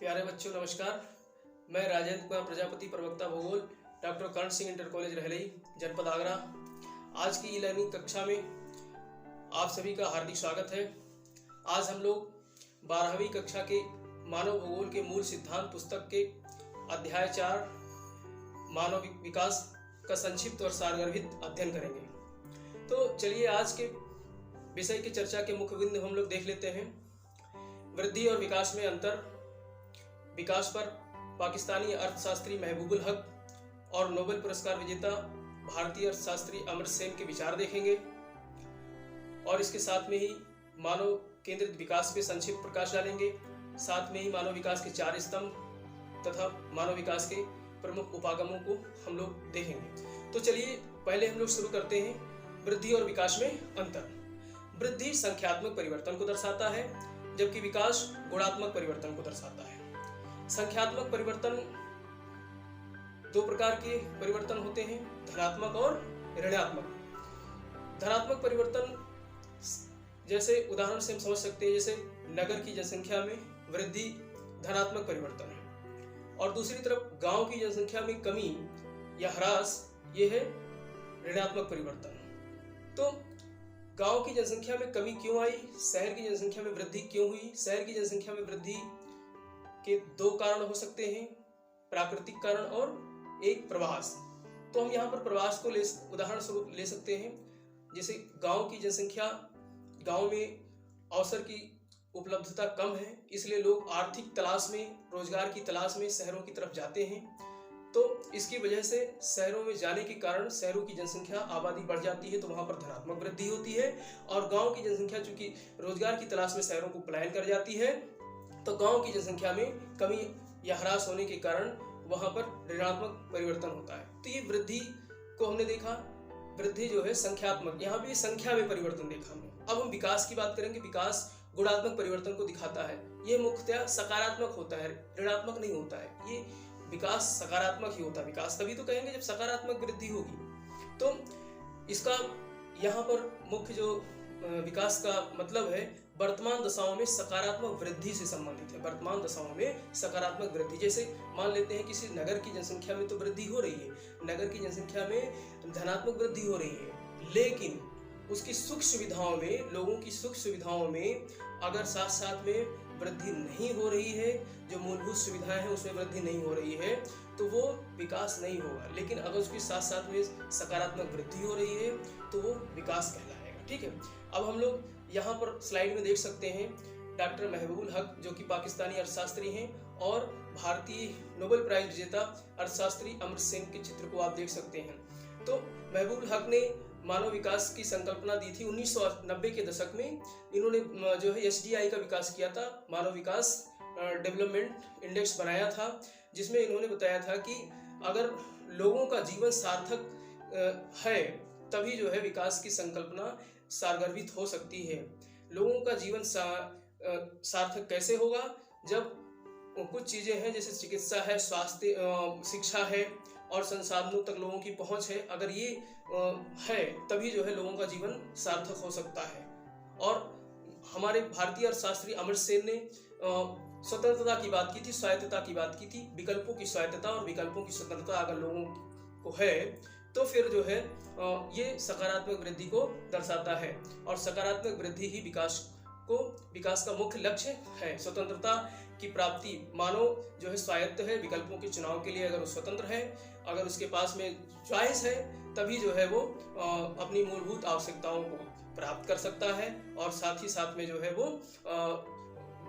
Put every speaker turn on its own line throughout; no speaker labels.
प्यारे बच्चों नमस्कार। मैं राजेंद्र कुमार प्रजापति, प्रवक्ता भूगोल, डॉक्टर कर्ण सिंह इंटर कॉलेज रहलई, जनपद आगरा। आज की ई लर्निंग कक्षा में आप सभी का हार्दिक स्वागत है। आज हम लोग 12वीं कक्षा के मानव भूगोल के मूल सिद्धांत पुस्तक के अध्याय 4 मानव विकास का संक्षिप्त और सारगर्भित अध्ययन करेंगे। तो चलिए आज के विषय की चर्चा के मुख्य बिंदु हम लोग देख लेते हैं। वृद्धि और विकास में अंतर, विकास पर पाकिस्तानी अर्थशास्त्री महबूबुल हक और नोबेल पुरस्कार विजेता भारतीय अर्थशास्त्री अमर्त्य सेन के विचार देखेंगे और इसके साथ में ही मानव केंद्रित विकास पे संक्षिप्त प्रकाश डालेंगे। साथ में ही मानव विकास के 4 स्तंभ तथा मानव विकास के प्रमुख उपागमों को हम लोग देखेंगे। तो चलिए पहले हम लोग शुरू करते हैं वृद्धि और विकास में अंतर। वृद्धि संख्यात्मक परिवर्तन को दर्शाता है जबकि विकास गुणात्मक परिवर्तन को दर्शाता है। संख्यात्मक परिवर्तन 2 प्रकार के परिवर्तन होते हैं, धनात्मक और ऋणात्मक। धनात्मक परिवर्तन जैसे उदाहरण से हम समझ सकते हैं, जैसे नगर की जनसंख्या में वृद्धि धनात्मक परिवर्तन है और दूसरी तरफ गांव की जनसंख्या में कमी या ह्रास ये है ऋणात्मक परिवर्तन। तो गांव की जनसंख्या में कमी क्यों आई, शहर की जनसंख्या में वृद्धि क्यों हुई? शहर की जनसंख्या में वृद्धि के 2 कारण हो सकते हैं, प्राकृतिक कारण और एक प्रवास। तो हम यहाँ पर प्रवास को उदाहरण स्वरूप ले सकते हैं। जैसे गांव की जनसंख्या, गांव में अवसर की उपलब्धता कम है, इसलिए लोग आर्थिक तलाश में, रोजगार की तलाश में शहरों की तरफ जाते हैं। तो इसकी वजह से शहरों में जाने के कारण शहरों की जनसंख्या, आबादी बढ़ जाती है, तो वहाँ पर धनात्मक वृद्धि होती है। और गांव की जनसंख्या चूंकि रोजगार की तलाश में शहरों को पलायन कर जाती है, तो गांव की जनसंख्या में कमी या ह्रास होने के कारण वहां पर ऋणात्मक परिवर्तन होता है। तो ये वृद्धि को हमने देखा, वृद्धि जो है संख्यात्मक, यहाँ भी संख्या में परिवर्तन देखा हमने। अब हम विकास की बात करेंगे। विकास गुणात्मक परिवर्तन को दिखाता है। ये मुख्यतः सकारात्मक होता है, ऋणात्मक नहीं होता है। ये विकास सकारात्मक ही होता है। विकास तभी तो कहेंगे जब सकारात्मक वृद्धि होगी। तो इसका यहाँ पर मुख्य जो विकास का मतलब है, वर्तमान दशाओं में सकारात्मक वृद्धि से संबंधित है। वर्तमान दशाओं में सकारात्मक वृद्धि, जैसे मान लेते हैं किसी नगर की जनसंख्या में तो वृद्धि हो रही है, नगर की जनसंख्या में धनात्मक वृद्धि हो रही है, लेकिन उसकी सुख सुविधाओं में, लोगों की सुख सुविधाओं में अगर साथ साथ में वृद्धि नहीं हो रही है, जो मूलभूत सुविधाएं हैं उसमें वृद्धि नहीं हो रही है, तो वो विकास नहीं होगा। लेकिन अगर उसके साथ साथ में सकारात्मक वृद्धि हो रही है तो वो विकास कहलाएगा। ठीक है। अब हम लोग यहाँ पर स्लाइड में देख सकते हैं डॉक्टर महबूबुल हक, जो कि पाकिस्तानी अर्थशास्त्री हैं, और भारतीय नोबेल प्राइज विजेता अर्थशास्त्री अमर्त्य सेन के चित्र को आप देख सकते हैं। तो महबूबुल हक ने मानव विकास की संकल्पना दी थी 1990 के दशक में। इन्होंने जो है SDI का विकास किया था, मानव विकास डेवलपमेंट इंडेक्स बनाया था, जिसमें इन्होंने बताया था कि अगर लोगों का जीवन सार्थक है तभी जो है विकास की संकल्पना सारगर्भित हो सकती है। लोगों का जीवन सार्थक कैसे होगा? जब कुछ चीजें हैं जैसे चिकित्सा है, स्वास्थ्य, शिक्षा है और संसाधनों तक लोगों की पहुंच है, अगर ये है तभी जो है लोगों का जीवन सार्थक हो सकता है। और हमारे भारतीय अर्थशास्त्री अमर्त्य सेन ने स्वतंत्रता की बात की थी, स्वायत्तता की बात की थी। विकल्पों की स्वायत्तता और विकल्पों की स्वतंत्रता अगर लोगों को है तो फिर जो है ये सकारात्मक वृद्धि को दर्शाता है, और सकारात्मक वृद्धि ही विकास का मुख्य लक्ष्य है। स्वतंत्रता की प्राप्ति, मानव जो है स्वायत्त है, विकल्पों के चुनाव के लिए अगर वो स्वतंत्र है, अगर उसके पास में चॉइस है, तभी जो है वो अपनी मूलभूत आवश्यकताओं को प्राप्त कर सकता है और साथ ही साथ में जो है वो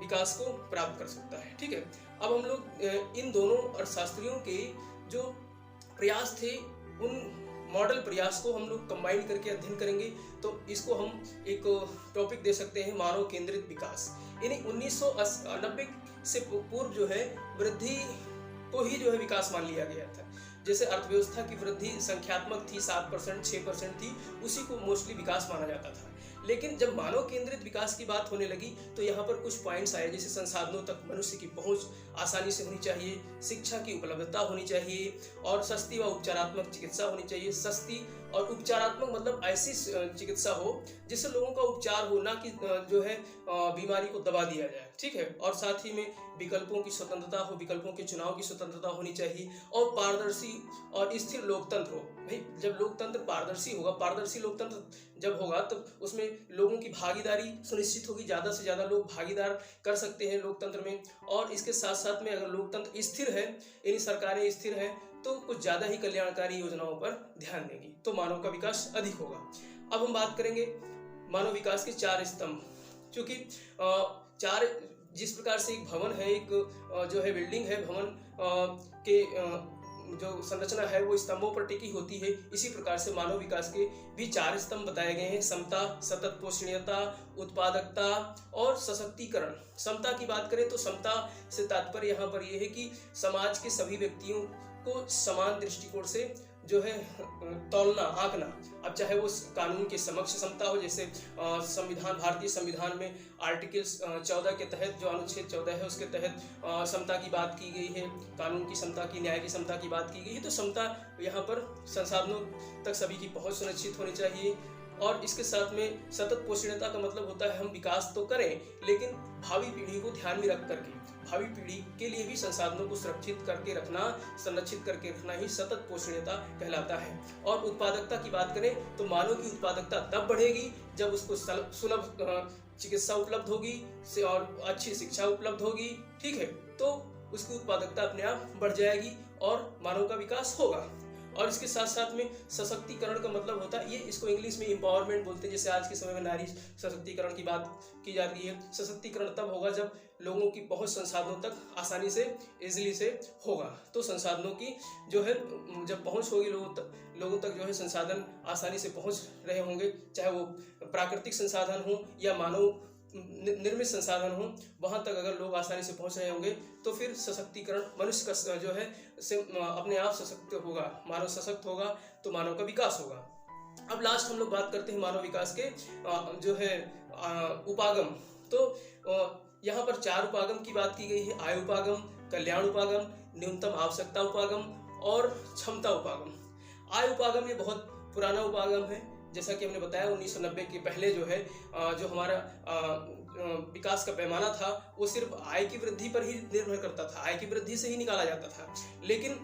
विकास को प्राप्त कर सकता है। ठीक है। अब हम लोग इन दोनों अर्थशास्त्रियों के जो प्रयास थे, उन मॉडल प्रयास को हम लोग कंबाइन करके अध्ययन करेंगे। तो इसको हम एक टॉपिक दे सकते हैं, मानव केंद्रित विकास। यानी 1990 से पूर्व जो है वृद्धि को ही जो है विकास मान लिया गया था। जैसे अर्थव्यवस्था की वृद्धि संख्यात्मक थी, 7%, 6% थी, उसी को मोस्टली विकास माना जाता था। लेकिन जब मानव केंद्रित विकास की बात होने लगी तो यहाँ पर कुछ पॉइंट्स आए, जैसे संसाधनों तक मनुष्य की पहुँच आसानी से होनी चाहिए, शिक्षा की उपलब्धता होनी चाहिए और सस्ती व उपचारात्मक चिकित्सा होनी चाहिए, सस्ती और उपचारात्मक मतलब ऐसी चिकित्सा हो जिससे लोगों का उपचार हो, ना कि जो है बीमारी को दबा दिया जाए, ठीक है। और साथ ही में विकल्पों की स्वतंत्रता हो, विकल्पों के चुनाव की स्वतंत्रता होनी चाहिए, और पारदर्शी और स्थिर लोकतंत्र हो। भाई जब लोकतंत्र पारदर्शी होगा, पारदर्शी लोकतंत्र जब होगा तब उसमें लोगों की भागीदारी सुनिश्चित होगी, ज़्यादा से ज़्यादा लोग भागीदार कर सकते हैं लोकतंत्र में। और इसके साथ साथ में अगर लोकतंत्र स्थिर है, यानी सरकारें स्थिर हैं, तो कुछ ज़्यादा ही कल्याणकारी योजनाओं पर ध्यान देंगी, तो मानव का विकास अधिक होगा। अब हम बात करेंगे मानव विकास के 4 स्तंभ, क्योंकि चार जिस प्रकार से एक भवन है, एक जो है बिल्डिंग है, भवन के जो संरचना है वो स्तंभों पर टिकी होती है, इसी प्रकार से मानव विकास के भी 4 स्तंभ बताए गए हैं: समता, सतत पोषणीयता, उत्पादकता और सशक्तिकरण। समता की बात करें तो समता से तात्पर्य यहाँ पर यह है कि समाज के सभी व्यक्तियों को समान दृष्टिकोण से जो है तौलना, आंकना। अब चाहे वो कानून के समक्ष समता हो, जैसे संविधान, भारतीय संविधान में आर्टिकल 14 के तहत, जो अनुच्छेद 14 है उसके तहत समता की बात की गई है, कानून की समता की, न्याय की समता की बात की गई है। तो समता यहाँ पर संसाधनों तक सभी की पहुंच सुनिश्चित होनी चाहिए। और इसके साथ में सतत पोषणीयता का मतलब होता है हम विकास तो करें, लेकिन भावी पीढ़ी को ध्यान में रख करके, भावी पीढ़ी के लिए भी संसाधनों को सुरक्षित करके रखना, संरक्षित करके रखना ही सतत पोषणीयता कहलाता है। और उत्पादकता की बात करें तो मानव की उत्पादकता तब बढ़ेगी जब उसको सुलभ चिकित्सा उपलब्ध होगी और अच्छी शिक्षा उपलब्ध होगी, ठीक है, तो उसकी उत्पादकता अपने आप बढ़ जाएगी और मानव का विकास होगा। और इसके साथ साथ में सशक्तिकरण का मतलब होता है, ये इसको इंग्लिश में एम्पावरमेंट बोलते हैं। जैसे आज के समय में नारी सशक्तिकरण की बात की जाती है। सशक्तिकरण तब होगा जब लोगों की पहुंच संसाधनों तक आसानी से, इजीली से होगा। तो संसाधनों की जो है जब पहुंच होगी लोगों तक जो है संसाधन आसानी से पहुंच रहे होंगे, चाहे वो प्राकृतिक संसाधन हो या मानव निर्मित संसाधन हो, वहां तक अगर लोग आसानी से पहुंच रहे होंगे तो फिर सशक्तिकरण, मनुष्य का जो है अपने आप सशक्त होगा, मानव सशक्त होगा तो मानव का विकास होगा। अब लास्ट हम लोग बात करते हैं मानव विकास के जो है उपागम। तो यहाँ पर 4 उपागम की बात की गई है: आय उपागम, कल्याण उपागम, न्यूनतम आवश्यकता उपागम और क्षमता उपागम। आय उपागम ये बहुत पुराना उपागम है, जैसा कि हमने बताया 1990 के पहले जो है जो हमारा विकास का पैमाना था वो सिर्फ आय की वृद्धि पर ही निर्भर करता था, आय की वृद्धि से ही निकाला जाता था। लेकिन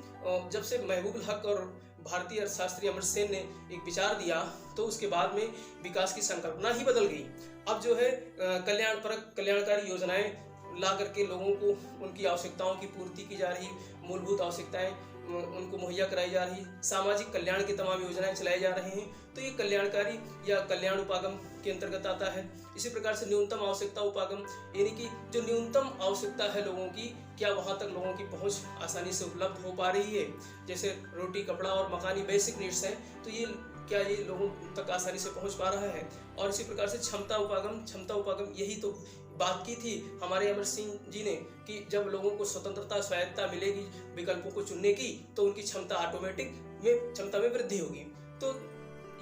जब से महबूबुल हक और भारतीय अर्थशास्त्री अमर्त्य सेन ने एक विचार दिया तो उसके बाद में विकास की संकल्पना ही बदल गई। अब जो है कल्याणपरक, कल्याणकारी योजनाएं ला करके लोगों को उनकी आवश्यकताओं की पूर्ति की जा रही, मूलभूत आवश्यकताएं उनको मुहैया कराई जा रही, सामाजिक कल्याण की तमाम योजनाएं चलाई जा रही हैं, तो ये कल्याणकारी या कल्याण उपागम के अंतर्गत आता है। इसी प्रकार से न्यूनतम आवश्यकता उपागम, यानी कि जो न्यूनतम आवश्यकता है लोगों की, क्या वहां तक लोगों की पहुंच आसानी से उपलब्ध हो पा रही है, जैसे रोटी, कपड़ा और मकानी बेसिक नीड्स हैं, तो ये क्या ये लोगों तक आसानी से पहुंच पा रहा है। और इसी प्रकार से क्षमता उपागम, क्षमता उपागम यही तो बात की थी हमारे अमर सिंह जी ने कि जब लोगों को स्वतंत्रता, स्वायत्ता मिलेगी विकल्पों को चुनने की, तो उनकी क्षमता ऑटोमेटिक में क्षमता में वृद्धि होगी। तो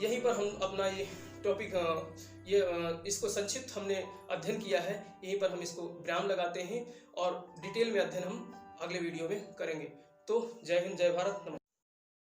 यहीं पर हम अपना ये टॉपिक इसको संक्षिप्त हमने अध्ययन किया है, यहीं पर हम इसको विराम लगाते हैं और डिटेल में अध्ययन हम अगले वीडियो में करेंगे। तो जय हिंद, जय भारत, नमस्कार।